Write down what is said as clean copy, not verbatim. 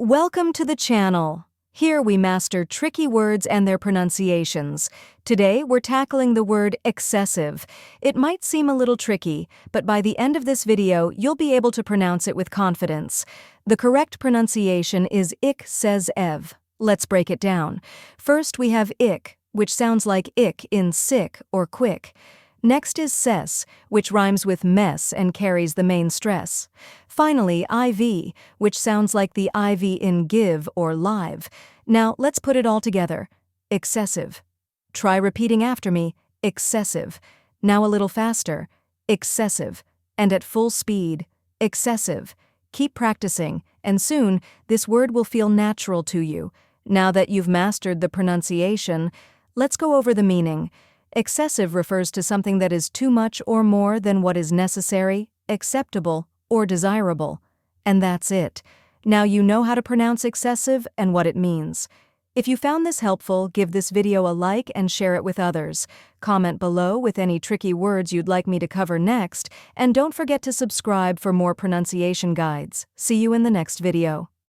Welcome to the channel. Here we master tricky words and their pronunciations. Today we're tackling the word excessive. It might seem a little tricky, but by the end of this video you'll be able to pronounce it with confidence. The correct pronunciation is ik-says-ev. Let's break it down. First we have ik, which sounds like ick in sick or quick. Next is ses, which rhymes with mess and carries the main stress. Finally, iv, which sounds like the IV in give or live. Now, let's put it all together. Excessive. Try repeating after me. Excessive. Now a little faster. Excessive. And at full speed. Excessive. Keep practicing, and soon, this word will feel natural to you. Now that you've mastered the pronunciation, let's go over the meaning. Excessive refers to something that is too much or more than what is necessary, acceptable, or desirable. And that's it. Now you know how to pronounce excessive and what it means. If you found this helpful, give this video a like and share it with others. Comment below with any tricky words you'd like me to cover next, and don't forget to subscribe for more pronunciation guides. See you in the next video.